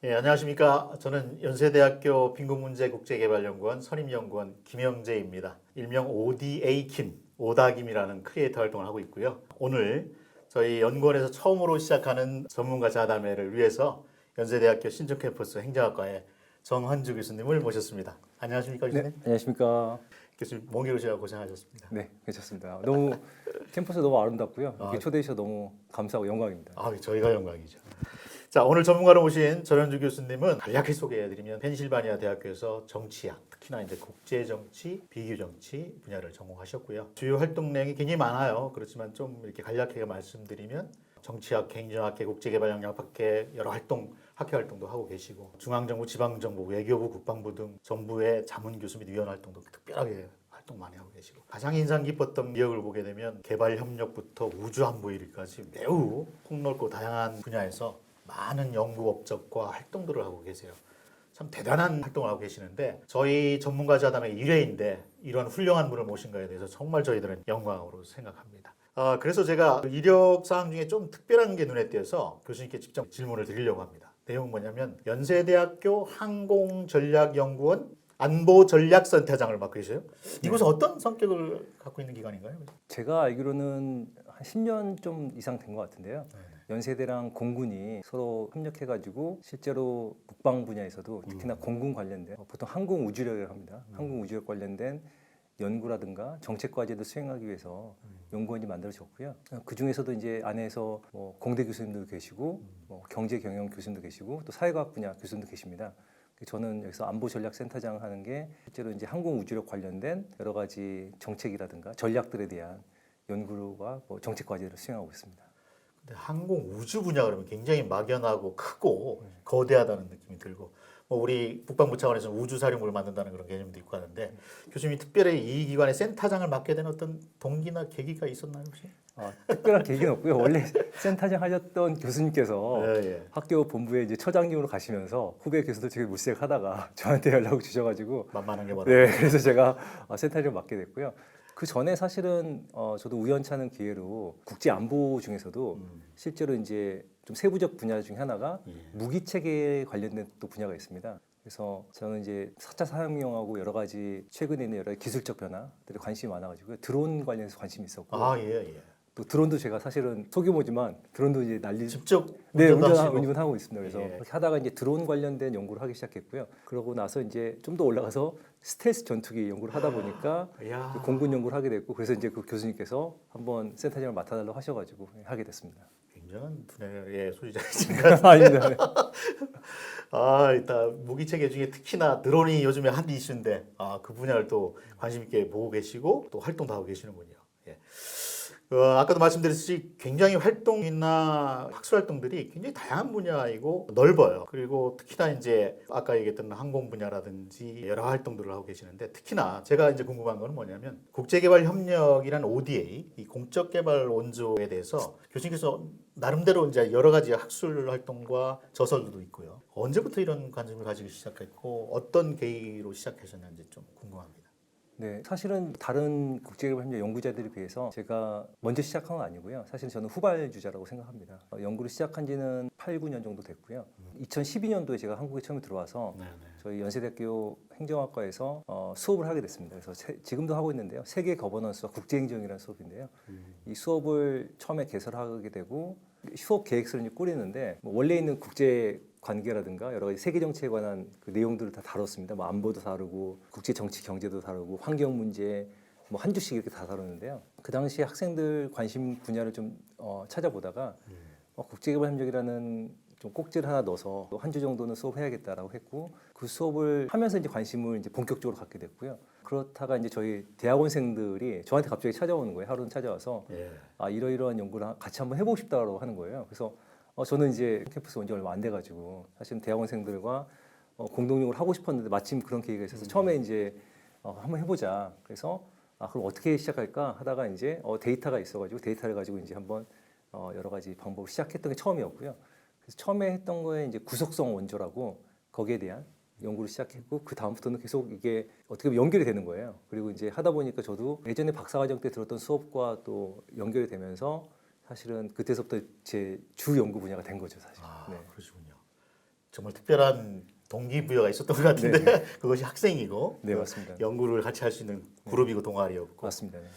예, 안녕하십니까. 저는 연세대학교 빈곤문제국제개발연구원 선임연구원 김영재입니다. 일명 ODA킴, 오다김이라는 크리에이터 활동을 하고 있고요. 오늘 저희 연구원에서 처음으로 시작하는 전문가 자담회를 위해서 연세대학교 신촌캠퍼스 행정학과의 정헌주 교수님을 모셨습니다. 안녕하십니까, 네, 교수님? 안녕하십니까. 교수님, 먼 길 오시느라 고생하셨습니다. 네, 괜찮습니다. 너무 캠퍼스 너무 아름답고요. 아, 이렇게 초대해 주셔서 너무 감사하고 영광입니다. 저희가 영광이죠. 자, 오늘 전문가로 오신 전현주 교수님은 간략히 소개해드리면 펜실바니아 대학교에서 정치학, 특히나 이제 국제정치, 비교정치 분야를 전공하셨고요. 주요 활동 내용이 굉장히 많아요. 그렇지만 좀 이렇게 간략하게 말씀드리면 정치학, 행정학회, 국제개발협력학회 여러 활동, 학회 활동도 하고 계시고 중앙정부, 지방정부, 외교부, 국방부 등 정부의 자문교수 및 위원 활동도 특별하게 활동 많이 하고 계시고 가장 인상 깊었던 기억을 보게 되면 개발협력부터 우주안보 일까지 매우 폭넓고 다양한 분야에서 많은 연구 업적과 활동들을 하고 계세요. 참 대단한 활동을 하고 계시는데 저희 전문가 자담의 1회인데 이런 훌륭한 분을 모신 거에 대해서 정말 저희들은 영광으로 생각합니다. 그래서 제가 이력 사항 중에 좀 특별한 게 눈에 띄어서 교수님께 직접 질문을 드리려고 합니다. 내용은 뭐냐면 연세대학교 항공전략연구원 안보전략센터장을 맡고 계세요. 이곳은 어떤 성격을 갖고 있는 기관인가요? 제가 알기로는 한 10년 좀 이상 된 것 같은데요. 연세대랑 공군이 서로 협력해가지고 실제로 국방 분야에서도 특히나 공군 관련된 보통 항공우주력이라고 합니다. 항공우주력 관련된 연구라든가 정책 과제도 수행하기 위해서 연구원이 만들어졌고요. 그 중에서도 이제 안에서 뭐 공대 교수님도 계시고 뭐 경제 경영 교수님도 계시고 또 사회과학 분야 교수님도 계십니다. 저는 여기서 안보전략센터장 하는 게 실제로 이제 항공우주력 관련된 여러 가지 정책이라든가 전략들에 대한 연구와 뭐 정책 과제를 수행하고 있습니다. 근데 항공 우주 분야 그러면 굉장히 막연하고 크고 거대하다는 느낌이 들고 뭐 우리 국방부 차원에서 우주사령부를 만든다는 그런 개념도 있고 하는데 교수님이 특별히 이 기관의 센터장을 맡게 된 어떤 동기나 계기가 있었나요 혹시? 특별한 계기는 없고요. 원래 센터장 하셨던 교수님께서 예. 학교 본부에 이제 처장님으로 가시면서 후배 교수들 지금 물색하다가 저한테 연락을 주셔가지고 만만한 게 뭐다. 네, 그래서 제가 센터장을 맡게 됐고요. 그 전에 사실은 저도 우연찮은 기회로 국제 안보 중에서도 실제로 이제 좀 세부적 분야 중에 하나가 무기 체계에 관련된 또 분야가 있습니다. 그래서 저는 이제 4차 산업혁명하고 여러 가지 최근에 있는 여러 가지 기술적 변화들에 관심이 많아가지고 드론 관련해서 관심이 있었고 예. 또 드론도 제가 사실은 소규모지만 드론도 이제 직접 네, 운전하시고. 운전하고 있습니다. 그래서 그렇게 하다가 이제 드론 관련된 연구를 하기 시작했고요. 그러고 나서 이제 좀 더 올라가서 스텔스 전투기 연구를 하다 보니까 야. 공군 연구를 하게 됐고 그래서 이제 그 교수님께서 한번 센터장을 맡아달라고 하셔가지고 하게 됐습니다. 굉장한 분야의 소유자이신 것 같아요. 아닙니다. 일단 무기 체계 중에 특히나 드론이 요즘에 한 이슈인데 그 분야를 또 관심 있게 보고 계시고 또 활동도 하고 계시는군요. 예. 아까도 말씀드렸듯이 굉장히 활동이나 학술 활동들이 굉장히 다양한 분야이고 넓어요. 그리고 특히나 이제 아까 얘기했던 항공 분야라든지 여러 활동들을 하고 계시는데 특히나 제가 이제 궁금한 거는 뭐냐면 국제개발협력이란 ODA, 이 공적개발 원조에 대해서 교수님께서 나름대로 이제 여러 가지 학술 활동과 저설도 있고요. 언제부터 이런 관심을 가지기 시작했고 어떤 계기로 시작하셨는지 좀 궁금합니다. 네, 사실은 다른 국제개발협력 연구자들에 비해서 제가 먼저 시작한 건 아니고요. 사실 저는 후발주자라고 생각합니다. 연구를 시작한 지는 8, 9년 정도 됐고요. 2012년도에 제가 한국에 처음에 들어와서 저희 연세대학교 행정학과에서 수업을 하게 됐습니다. 그래서 지금도 하고 있는데요. 세계 거버넌스와 국제행정이라는 수업인데요. 이 수업을 처음에 개설하게 되고 수업 계획서를 꾸리는데 원래 있는 국제 관계라든가 여러 가지 세계 정치에 관한 그 내용들을 다 다뤘습니다. 뭐 안보도 다루고 국제 정치 경제도 다루고 환경 문제 뭐 한 주씩 이렇게 다 다뤘는데요. 그 당시 학생들 관심 분야를 좀 찾아보다가 국제개발협력이라는 좀 꼭지를 하나 넣어서 한 주 정도는 수업해야겠다라고 했고 그 수업을 하면서 이제 관심을 이제 본격적으로 갖게 됐고요. 그렇다가 이제 저희 대학원생들이 저한테 갑자기 찾아오는 거예요. 하루는 찾아와서 이러이러한 연구를 같이 한번 해보고 싶다고 하는 거예요. 그래서 저는 이제 캠퍼스 온 지 얼마 안 돼가지고 사실은 대학원생들과 공동연구를 하고 싶었는데 마침 그런 계기가 있어서 처음에 이제 한번 해보자. 그래서 그럼 어떻게 시작할까 하다가 이제 데이터가 있어가지고 데이터를 가지고 이제 한번 여러 가지 방법을 시작했던 게 처음이었고요. 그래서 처음에 했던 거에 이제 구속성 원조라고 거기에 대한 연구를 시작했고 그 다음부터는 계속 이게 어떻게 보면 연결이 되는 거예요. 그리고 이제 하다 보니까 저도 예전에 박사과정 때 들었던 수업과 또 연결이 되면서 사실은 그때서부터 제 주 연구 분야가 된 거죠, 사실. 그러시군요. 정말 특별한 동기부여가 있었던 것 같은데 네. 그것이 학생이고 네, 맞습니다. 연구를 같이 할 수 있는 그룹이고 동아리였고 맞습니다. 네.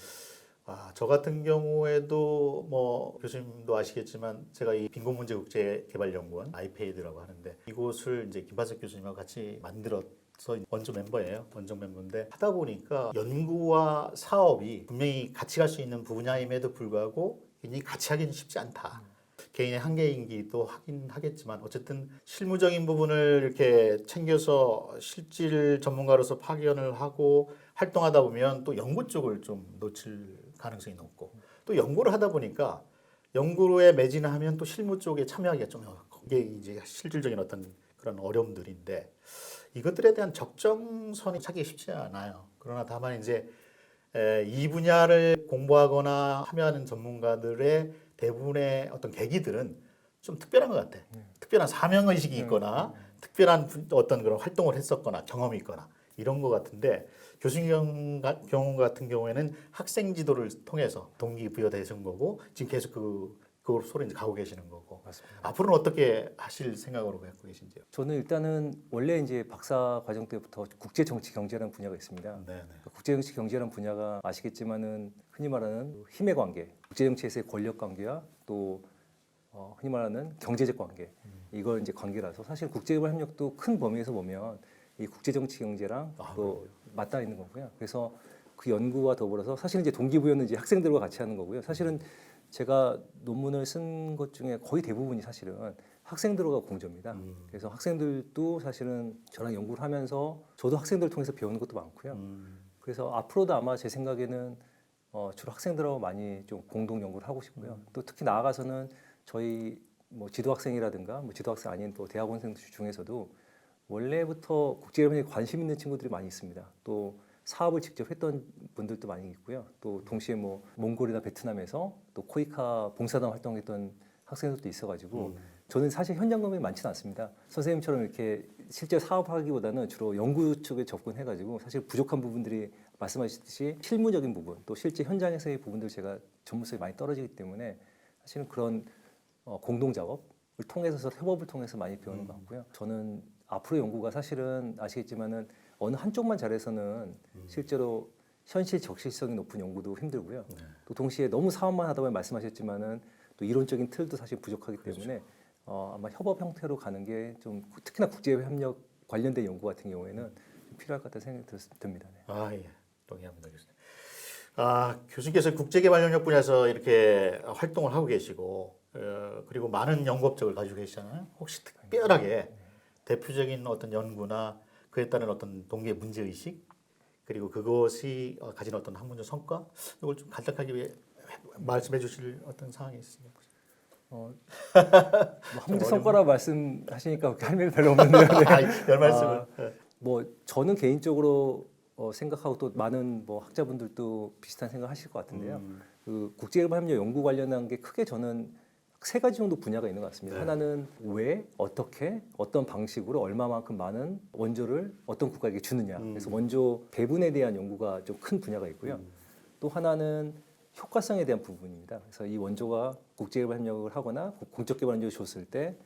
저 같은 경우에도 뭐 교수님도 아시겠지만 제가 이 빈곤문제국제개발연구원 아이페이드라고 하는데 이곳을 이제 김반석 교수님하고 같이 만들어서 원조 멤버예요. 원정 멤버인데 하다 보니까 연구와 사업이 분명히 같이 갈 수 있는 분야임에도 불구하고 굉장히 같이 하기는 쉽지 않다. 개인의 한계이기도 하긴 하겠지만 어쨌든 실무적인 부분을 이렇게 챙겨서 실질 전문가로서 파견을 하고 활동하다 보면 또 연구 쪽을 좀 놓칠 가능성이 높고 또 연구를 하다 보니까 연구에 매진하면 또 실무 쪽에 참여하기가 좀 어렵고 이게 이제 실질적인 어떤 그런 어려움들인데 이것들에 대한 적정선이 찾기 쉽지 않아요. 그러나 다만 이제 이 분야를 공부하거나 참여하는 전문가들의 대부분의 어떤 계기들은 좀 특별한 것 같아. 특별한 사명의식이 있거나 특별한 어떤 그런 활동을 했었거나 경험이 있거나 이런 것 같은데 교수님 경우 같은 경우에는 학생 지도를 통해서 동기부여되신 거고 지금 계속 그걸로 이제 가고 계시는 거고 맞습니다. 앞으로는 어떻게 하실 생각으로 갖고 계신지요? 저는 일단은 원래 이제 박사 과정 때부터 국제 정치 경제라는 분야가 있습니다. 네, 국제 정치 경제라는 분야가 아시겠지만은 흔히 말하는 힘의 관계, 국제 정치에서의 권력 관계와 또 흔히 말하는 경제적 관계 이걸 이제 관계라서 사실 국제개발 협력도 큰 범위에서 보면 이 국제 정치 경제랑 또 맞닿아 있는 거고요. 그래서 그 연구와 더불어서 사실 이제 동기부여는 이제 학생들과 같이 하는 거고요. 사실은 제가 논문을 쓴 것 중에 거의 대부분이 사실은 학생들과 공조입니다. 그래서 학생들도 사실은 저랑 연구를 하면서 저도 학생들을 통해서 배우는 것도 많고요. 그래서 앞으로도 아마 제 생각에는 주로 학생들하고 많이 좀 공동 연구를 하고 싶고요. 또 특히 나아가서는 저희 뭐 지도학생이라든가 뭐 지도학생 아닌 또 대학원생들 중에서도 원래부터 국제협력에 관심 있는 친구들이 많이 있습니다. 또 사업을 직접 했던 분들도 많이 있고요. 또 동시에 뭐 몽골이나 베트남에서 또 코이카 봉사단 활동했던 학생들도 있어가지고 저는 사실 현장 경험이 많지는 않습니다. 선생님처럼 이렇게 실제 사업하기보다는 주로 연구 쪽에 접근해가지고 사실 부족한 부분들이 말씀하셨듯이 실무적인 부분 또 실제 현장에서의 부분들 제가 전문성이 많이 떨어지기 때문에 사실은 그런 공동 작업을 통해서 협업을 통해서 많이 배우는 것 같고요. 저는 앞으로 연구가 사실은 아시겠지만은 어느 한쪽만 잘해서는 실제로 현실 적실성이 높은 연구도 힘들고요. 또 동시에 너무 사업만 하다 보면 말씀하셨지만은 또 이론적인 틀도 사실 부족하기 때문에 아마 협업 형태로 가는 게 좀 특히나 국제협력 관련된 연구 같은 경우에는 좀 필요할 것 같다는 생각이 듭니다. 네. 예, 동의합니다, 교수님. 교수님께서 국제개발협력 분야에서 이렇게 활동을 하고 계시고 그리고 많은 연구 업적을 가지고 계시잖아요. 혹시 특별하게 대표적인 어떤 연구나 그에 따른 어떤 동기의 문제 의식 그리고 그것이 가진 어떤 학문적 성과 이걸 좀 간략하게 말씀해 주실 어떤 사항이 있으면 뭐 학문적 성과라고 말씀하시니까 그렇게 할 말이 별로 없는데요. 네. 별 말씀을 뭐 저는 개인적으로 생각하고 또 많은 뭐 학자분들도 비슷한 생각하실 것 같은데요. 그 국제협력 연구 관련한 게 크게 저는 세 가지 정도 분야가 있는 것 같습니다. 네. 하나는 왜, 어떻게, 어떤 방식으로 얼마만큼 많은 원조를 어떤 국가에게 주느냐. 그래서 원조 배분에 대한 연구가 좀 큰 분야가 있고요. 또 하나는 효과성에 대한 부분입니다. 그래서 이 원조가 국제개발 협력을 하거나 공적개발 원조를 줬을 때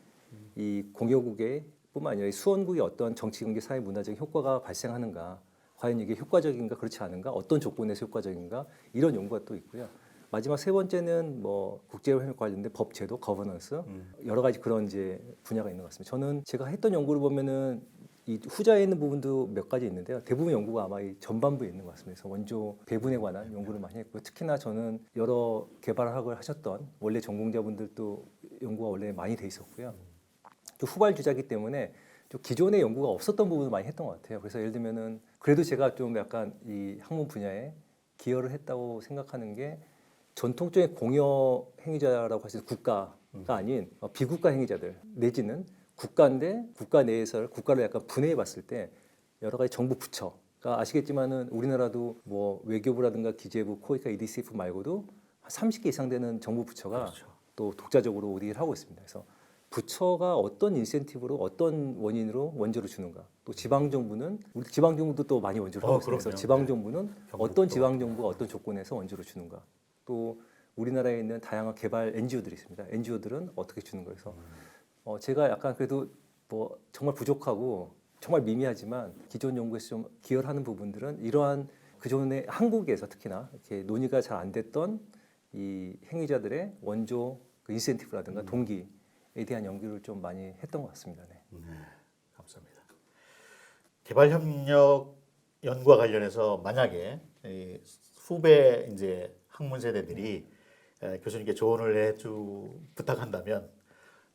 이 공여국의 뿐만 아니라 이 수원국의 어떤 정치, 경제, 사회, 문화적인 효과가 발생하는가, 과연 이게 효과적인가 그렇지 않은가, 어떤 조건에서 효과적인가 이런 연구가 또 있고요. 마지막 세 번째는 뭐 국제협력 관련된 법, 제도, 거버넌스 여러 가지 그런 이제 분야가 있는 것 같습니다. 저는 제가 했던 연구를 보면은 이 후자에 있는 부분도 몇 가지 있는데요. 대부분 연구가 아마 이 전반부에 있는 것 같습니다. 그래서 원조 배분에 관한 연구를 많이 했고요. 특히나 저는 여러 개발학을 하셨던 원래 전공자분들도 연구가 원래 많이 돼 있었고요. 또 후발주자이기 때문에 좀 기존의 연구가 없었던 부분을 많이 했던 것 같아요. 그래서 예를 들면은 그래도 제가 좀 약간 이 학문 분야에 기여를 했다고 생각하는 게 전통적인 공여 행위자라고 하시는 국가가 아닌 비국가 행위자들 내지는 국가인데 국가 내에서 국가를 약간 분해해 봤을 때 여러 가지 정부 부처가 아시겠지만은 우리나라도 뭐 외교부라든가 기재부, 코이카, EDCF 말고도 한 30개 이상 되는 정부 부처가 그렇죠. 또 독자적으로 오디를 하고 있습니다. 그래서 부처가 어떤 인센티브로 어떤 원인으로 원조를 주는가. 또 지방 정부는 우리 지방 정부도 또 많이 원조를 하고 있습니다. 그래서 그럼요. 지방 정부는 경북도 어떤 지방 정부가 어떤 조건에서 원조를 주는가. 또 우리나라에 있는 다양한 개발 NGO들이 있습니다. NGO들은 어떻게 주는 거에서 제가 약간 그래도 뭐 정말 부족하고 정말 미미하지만 기존 연구에서 좀 기여하는 부분들은 이러한 그전에 한국에서 특히나 이렇게 논의가 잘 안 됐던 이 행위자들의 원조 그 인센티브라든가 동기에 대한 연구를 좀 많이 했던 것 같습니다. 네. 네, 감사합니다. 개발협력 연구와 관련해서 만약에 이 후배 이제 학문 세대들이 교수님께 조언을 부탁한다면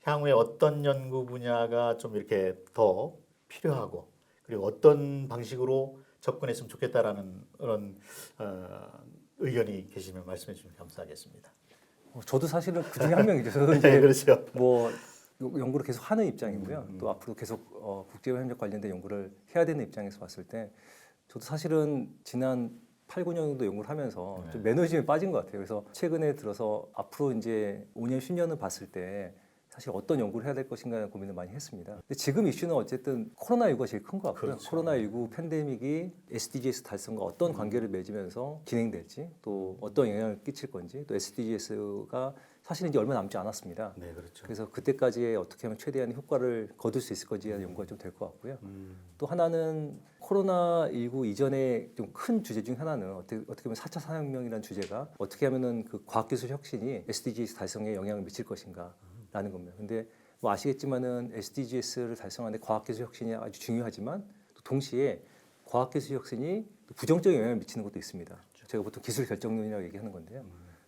향후에 어떤 연구 분야가 좀 이렇게 더 필요하고 그리고 어떤 방식으로 접근했으면 좋겠다라는 그런 의견이 계시면 말씀해 주시면 감사하겠습니다. 저도 사실은 그 중에 한 명이죠. 저도 네, 이제 그렇죠. 뭐 연구를 계속 하는 입장이고요. 또 앞으로 계속 국제협력 관련된 연구를 해야 되는 입장에서 봤을 때 저도 사실은 지난 8, 9년 정도 연구를 하면서 좀 매너리즘에 빠진 것 같아요. 그래서 최근에 들어서 앞으로 이제 5년, 10년을 봤을 때 사실 어떤 연구를 해야 될 것인가 고민을 많이 했습니다. 근데 지금 이슈는 어쨌든 코로나19가 제일 큰 것 같고요. 그렇죠. 코로나19 팬데믹이 SDGs 달성과 어떤 관계를 맺으면서 진행될지 또 어떤 영향을 끼칠 건지 또 SDGs가 사실은 이제 얼마 남지 않았습니다. 네, 그렇죠. 그래서 그때까지에 어떻게 하면 최대한 효과를 거둘 수 있을 건지에 대한 연구가 좀 될 것 같고요. 또 하나는 코로나19 이전에 좀 큰 주제 중 하나는 어떻게 보면 4차 산업혁명이라는 주제가 어떻게 하면은 그 과학기술 혁신이 SDGs 달성에 영향을 미칠 것인가라는 겁니다. 근데 뭐 아시겠지만은 SDGs를 달성하는데 과학기술 혁신이 아주 중요하지만 또 동시에 과학기술 혁신이 또 부정적인 영향을 미치는 것도 있습니다. 제가 보통 기술 결정론이라고 얘기하는 건데요.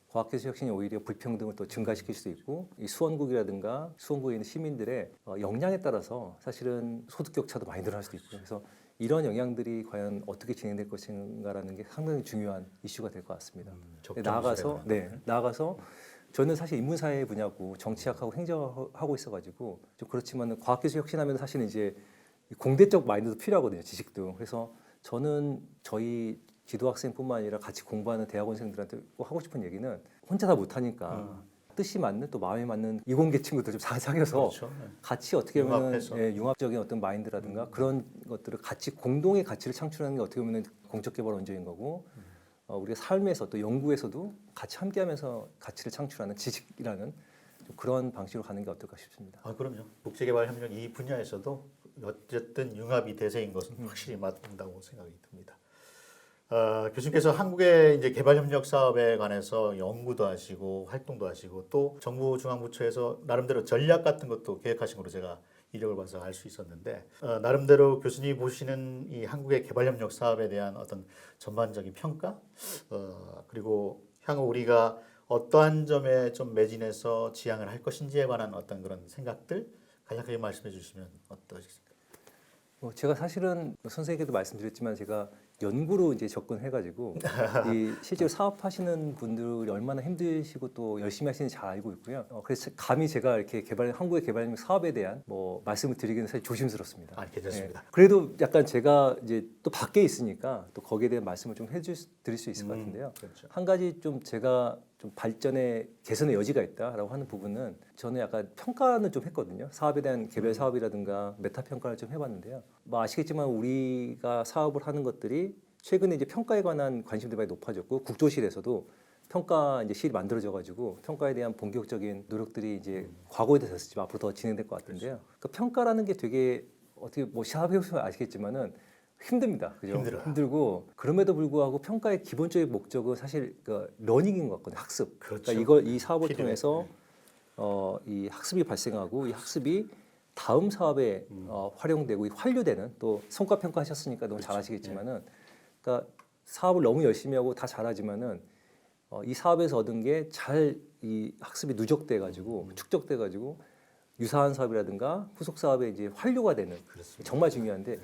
과학기술 혁신이 오히려 불평등을 또 증가시킬 수도 있고 이 수원국이라든가 수원구에 있는 시민들의 역량에 따라서 사실은 소득 격차도 많이 늘어날 수도 있고요. 그래서 이런 영향들이 과연 어떻게 진행될 것인가라는 게 상당히 중요한 이슈가 될 것 같습니다. 나아가서 저는 사실 인문사회 분야고 정치학하고 행정하고 있어가지고 좀 그렇지만 과학기술 혁신하면 사실 이제 공대적 마인드도 필요하거든요. 지식도. 그래서 저는 저희 기도학생뿐만 아니라 같이 공부하는 대학원생들한테 꼭 하고 싶은 얘기는 혼자 다 못하니까 뜻이 맞는 또 마음에 맞는 이공계 친구들 좀 사귀어서 그렇죠. 같이 어떻게 보면 융합해서. 융합적인 어떤 마인드라든가 그런 것들을 같이 공동의 가치를 창출하는 게 어떻게 보면 공적개발 원조인 거고 우리가 삶에서 또 연구에서도 같이 함께하면서 가치를 창출하는 지식이라는 좀 그런 방식으로 가는 게 어떨까 싶습니다. 아, 그럼요. 국제개발협력 이 분야에서도 어쨌든 융합이 대세인 것은 확실히 맞는다고 생각이 듭니다. 교수님께서 한국의 이제 개발협력 사업에 관해서 연구도 하시고 활동도 하시고 또 정부 중앙부처에서 나름대로 전략 같은 것도 계획하신 걸로 제가 이력을 봐서 알 수 있었는데 나름대로 교수님이 보시는 이 한국의 개발협력 사업에 대한 어떤 전반적인 평가 그리고 향후 우리가 어떠한 점에 좀 매진해서 지향을 할 것인지에 관한 어떤 그런 생각들 간략하게 말씀해 주시면 어떠십니까? 제가 사실은 선생님께도 말씀드렸지만 제가 연구로 이제 접근해가지고 이 실제로 사업하시는 분들이 얼마나 힘드시고 또 열심히 하시는지 잘 알고 있고요. 그래서 감히 제가 이렇게 한국의 개발협력 사업에 대한 뭐 말씀을 드리기는 사실 조심스럽습니다. 아, 괜찮습니다. 그래도 약간 제가 이제 또 밖에 있으니까 또 거기에 대한 말씀을 좀 드릴 수 있을 것 같은데요. 그렇죠. 한 가지 좀 제가 좀 발전의 개선의 여지가 있다라고 하는 부분은 저는 약간 평가는 좀 했거든요. 사업에 대한 개별 사업이라든가 메타 평가를 좀 해봤는데요. 뭐 아시겠지만 우리가 사업을 하는 것들이 최근에 이제 평가에 관한 관심들이 많이 높아졌고 국조실에서도 평가 이제 실이 만들어져가지고 평가에 대한 본격적인 노력들이 이제 과거에도 됐었지만 앞으로 더 진행될 것 같은데요. 그러니까 평가라는 게 되게 어떻게 뭐 시합해보시면 아시겠지만은 힘듭니다. 그죠? 힘들어요. 힘들고 그럼에도 불구하고 평가의 기본적인 목적은 사실 그 러닝인 것 같거든요. 학습. 그렇죠. 그러니까 이 사업을 피드백. 통해서 이 학습이 발생하고 이 학습이 다음 사업에 활용되고 환류되는 또 성과 평가하셨으니까 너무 그렇죠. 잘 아시겠지만은 그러니까 사업을 너무 열심히 하고 다 잘하지만은 이 사업에서 얻은 게 잘 이 학습이 누적돼 가지고 축적돼 가지고 유사한 사업이라든가 후속 사업에 이제 환류가 되는 그렇습니다. 정말 중요한데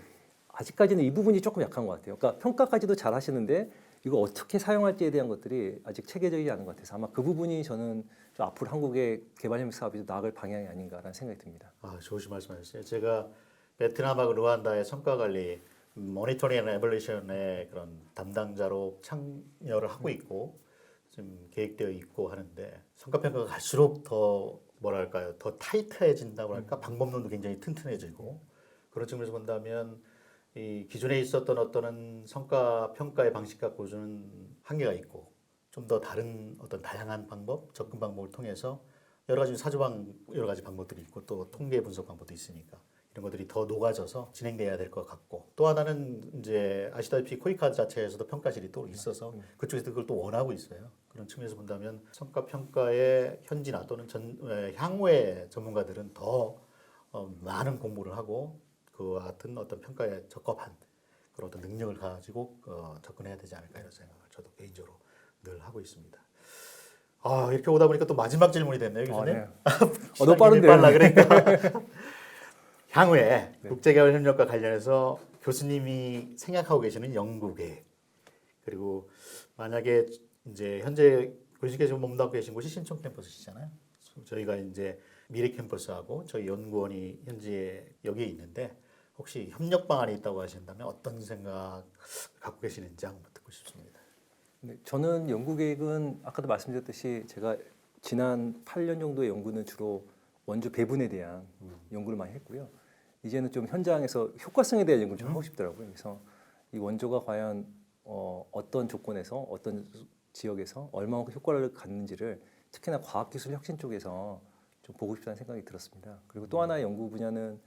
아직까지는 이 부분이 조금 약한 것 같아요. 그러니까 평가까지도 잘 하시는데 이거 어떻게 사용할지에 대한 것들이 아직 체계적이지 않은 것 같아서 아마 그 부분이 저는 좀 앞으로 한국의 개발협력 사업이 좀 나아갈 방향이 아닌가라는 생각이 듭니다. 아, 좋으신 말씀하셨어요. 제가 베트남하고 루안다의 성과 관리 모니터링 앤 에벌루션의 그런 담당자로 참여를 하고 있고 지금 계획되어 있고 하는데 성과 평가가 갈수록 더 뭐랄까요? 더 타이트해진다고 할까? 방법론도 굉장히 튼튼해지고 그런 측면에서 본다면 이 기존에 있었던 어떤 성과 평가의 방식 갖고는 한계가 있고 좀 더 다른 어떤 다양한 방법, 접근 방법을 통해서 여러 가지 여러 가지 방법들이 있고 또 통계 분석 방법도 있으니까 이런 것들이 더 녹아져서 진행돼야 될 것 같고 또 하나는 이제 아시다시피 코이카 자체에서도 평가실이 또 있어서 그쪽에서 그걸 또 원하고 있어요. 그런 측면에서 본다면 성과 평가의 현지나 또는 향후의 전문가들은 더 많은 공부를 하고 그와 같은 어떤 평가에 적합한 그런 어떤 능력을 가지고 접근해야 되지 않을까 이런 생각을 저도 개인적으로 늘 하고 있습니다. 아 이렇게 오다 보니까 또 마지막 질문이 됐네요, 교수님. 네. 너무 빠른데요. 빨라 그러니까. 향후에 네. 국제개발 협력과 관련해서 교수님이 생각하고 계시는 연구 계획 그리고 만약에 이제 현재 교수님께서 머문다고 계신 곳이 신촌 캠퍼스시잖아요. 저희가 이제 미래 캠퍼스하고 저희 연구원이 현재 여기에 있는데 혹시 협력 방안이 있다고 하신다면 어떤 생각 갖고 계시는지 한번 듣고 싶습니다. 네, 저는 연구 계획은 아까도 말씀드렸듯이 제가 지난 8년 정도의 연구는 주로 원조 배분에 대한 연구를 많이 했고요. 이제는 좀 현장에서 효과성에 대한 연구를 좀 하고 싶더라고요. 그래서 이 원조가 과연 어떤 조건에서 어떤 지역에서 얼마만큼 효과를 갖는지를 특히나 과학기술 혁신 쪽에서 좀 보고 싶다는 생각이 들었습니다. 그리고 또 하나의 연구 분야는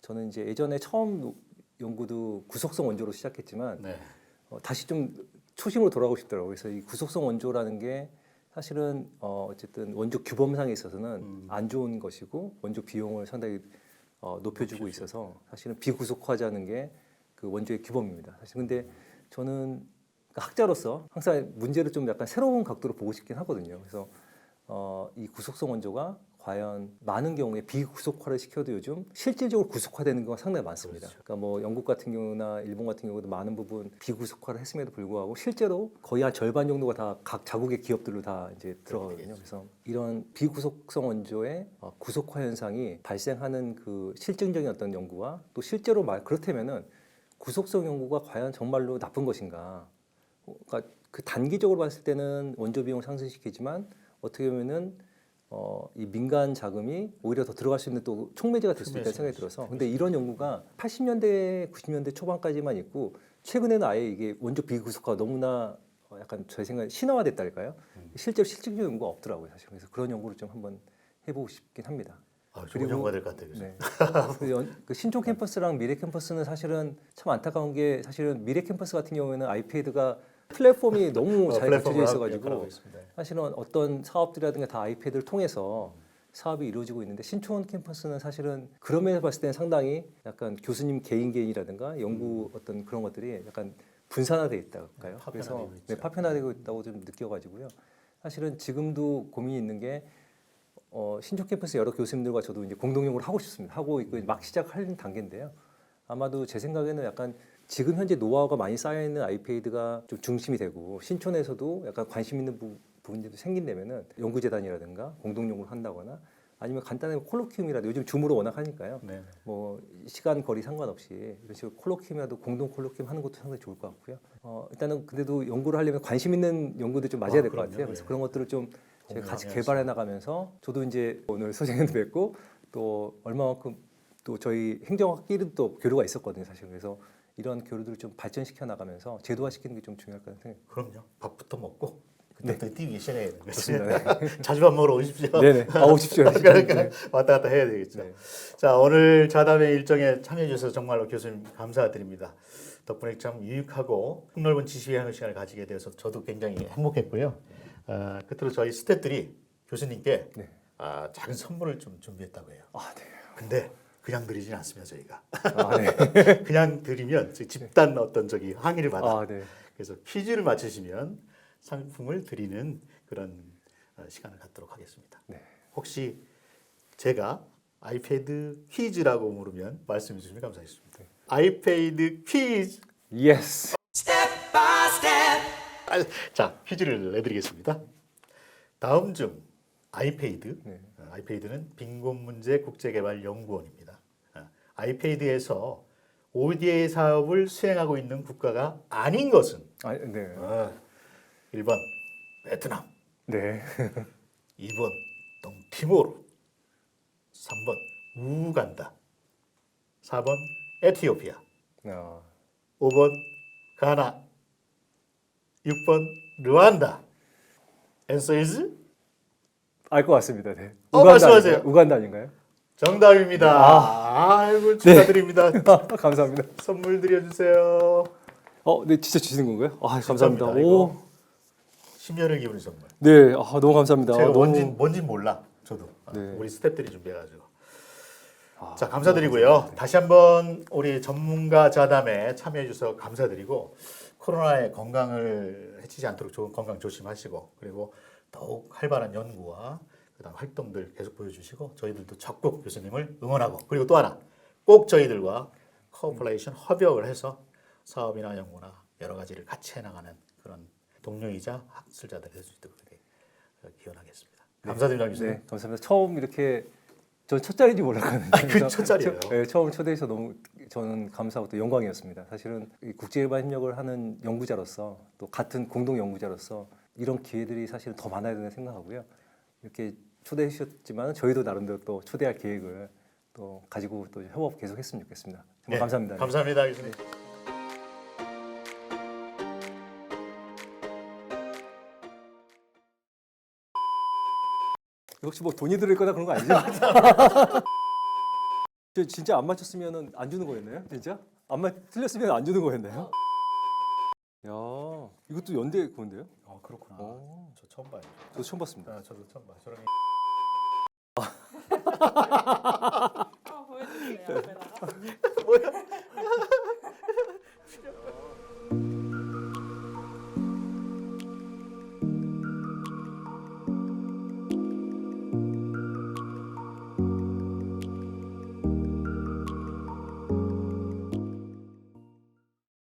저는 이제 예전에 처음 연구도 구속성 원조로 시작했지만 네. 다시 좀 초심으로 돌아가고 싶더라고요. 그래서 이 구속성 원조라는 게 사실은 어쨌든 원조 규범상에 있어서는 안 좋은 것이고 원조 비용을 상당히 높여주고 있어서 사실은 비구속화하자는 게 그 원조의 규범입니다. 사실 근데 저는 학자로서 항상 문제를 좀 약간 새로운 각도로 보고 싶긴 하거든요. 그래서 이 구속성 원조가 과연 많은 경우에 비구속화를 시켜도 요즘 실질적으로 구속화되는 경우가 상당히 많습니다. 그렇죠. 그러니까 뭐 영국 같은 경우나 일본 같은 경우도 많은 부분 비구속화를 했음에도 불구하고 실제로 거의 한 절반 정도가 다 각 자국의 기업들로 다 이제 들어가거든요. 그래서 이런 비구속성 원조의 구속화 현상이 발생하는 그 실증적인 어떤 연구와 또 실제로 그렇다면은 구속성 연구가 과연 정말로 나쁜 것인가? 그러니까 그 단기적으로 봤을 때는 원조 비용을 상승시키지만 어떻게 보면은 이 민간 자금이 오히려 더 들어갈 수 있는 또 촉매제가 될 수 있다는 생각이 들어서 근데 이런 연구가 80년대, 90년대 초반까지만 있고 최근에는 아예 이게 원조 비구속화가 너무나 약간 제 생각에 신화화됐달까요? 실제로 실질적인 연구가 없더라고요, 사실. 그래서 그런 연구를 좀 한번 해보고 싶긴 합니다. 좋은 연구가 될 것 같아요, 교수님. 네. 그 신촌 캠퍼스랑 미래 캠퍼스는 사실은 참 안타까운 게 사실은 미래 캠퍼스 같은 경우에는 아이패드가 플랫폼이 너무 잘 갖춰져 있어가지고 사실은 어떤 사업들이라든가 다 아이패드를 통해서 사업이 이루어지고 있는데 신촌 캠퍼스는 사실은 그런 면에서 봤을 때는 상당히 약간 교수님 개인이라든가 연구 어떤 그런 것들이 약간 분산화되어 있다고할까요? 그래서 파편화되고 있다고 좀 느껴가지고요. 사실은 지금도 고민이 있는 게 신촌 캠퍼스 여러 교수님들과 저도 이제 공동 연구를 하고 싶습니다. 하고 있고 막 시작하는 단계인데요. 아마도 제 생각에는 약간 지금 현재 노하우가 많이 쌓여 있는 아이패드가 좀 중심이 되고 신촌에서도 약간 관심 있는 부분들도 생긴다면은 연구재단이라든가 공동 연구를 한다거나 아니면 간단하게 콜로키움이라도 요즘 줌으로 워낙 하니까요. 네. 뭐 시간 거리 상관없이 이런 식으로 콜로키움이라도 공동 콜로키움 하는 것도 상당히 좋을 것 같고요. 일단은 근데도 연구를 하려면 관심 있는 연구도 좀 맞아야 될 것 같아요. 그래서 그런 것들을 좀 제가 같이 개발해 나가면서 저도 이제 오늘 소장님도 뵙고 또 얼마만큼 또 저희 행정학끼리도 또 교류가 있었거든요, 사실. 그래서 이런 교류들을 좀 발전시켜 나가면서 제도화시키는 게 좀 중요할 것 같아요. 그럼요. 밥부터 먹고 그때부터 뛰기 시작해야 되는 거죠. 좋습니다. 자주 밥 먹으러 오십시오. 네네. 오십시오. 그러니까 네. 왔다 갔다 해야 되겠죠. 네. 자, 오늘 자담회 일정에 참여해 주셔서 정말로 교수님 감사드립니다. 덕분에 참 유익하고 폭넓은 지식의 하는 시간을 가지게 되어서 저도 굉장히 행복했고요. 끝으로 저희 스태프들이 교수님께 네. 작은 선물을 좀 준비했다고 해요. 아, 네. 근데 그냥 드리진 않습니다, 저희가. 아, 네. 그냥 드리면 집단 어떤 항의를 받아. 아, 네. 그래서 퀴즈를 맞추시면 상품을 드리는 그런 시간을 갖도록 하겠습니다. 네. 혹시 제가 아이패드 퀴즈라고 물으면 말씀해 주시면 감사하겠습니다. 네. 아이패드 퀴즈. 예스. 자, 퀴즈를 내드리겠습니다. 다음 중 아이패드, 네. 아이패드는 빈곤문제 국제개발연구원입니다. 아이패드에서 ODA 사업을 수행하고 있는 국가가 아닌 것은 아, 네. 1번 베트남, 네. 2번 동티모르, 3번 우간다, 4번 에티오피아, 5번 가나, 6번 르완다. Answer is? 알 것 같습니다. 네. 말씀하세요. 우간다 아닌가요? 정답입니다. 아이고 축하드립니다. 감사합니다. 선물 드려주세요. 네, 진짜 주시는 건가요? 감사합니다. 감사합니다. 이거 10년을 기울인 선물. 네, 너무 감사합니다. 제가 너무... 뭔진 몰라. 저도. 네. 우리 스태프들이 준비해가지고. 자, 감사드리고요. 다시 한번 우리 전문가 자담에 참여해 주셔서 감사드리고 코로나의 건강을 해치지 않도록 좋은 건강 조심하시고 그리고 더욱 활발한 연구와 그다음 활동들 계속 보여주시고 저희들도 적극 교수님을 응원하고 그리고 또 하나 꼭 저희들과 코퍼레이션 협력을 해서 사업이나 연구나 여러 가지를 같이 해나가는 그런 동료이자 학술자들이 될 수 있도록 기원하겠습니다. 감사드립니다, 교수님. 네, 감사합니다. 처음 이렇게 전 첫 자리인지 몰랐거든요. 그 첫 자리예요. 네, 처음 초대해서 너무 저는 감사하고 또 영광이었습니다. 사실은 이 국제일반 협력을 하는 연구자로서 또 같은 공동 연구자로서 이런 기회들이 사실은 더 많아야 된다고 생각하고요. 이렇게 초대해 주셨지만 저희도 나름대로 또 초대할 계획을 또 가지고 또 협업 계속했으면 좋겠습니다. 정말 네, 감사합니다. 감사합니다, 교수님. 혹시 뭐 돈이 들을 거나 그런 거 아니죠? 저 진짜 안 맞췄으면 안 주는 거였나요? 진짜? 틀렸으면 안 주는 거였나요? 야, 이것도 연대 그건데요? 그렇구나. 저 처음 봐요. 저도 처음 봤습니다. 저도 처음 봐요. 저런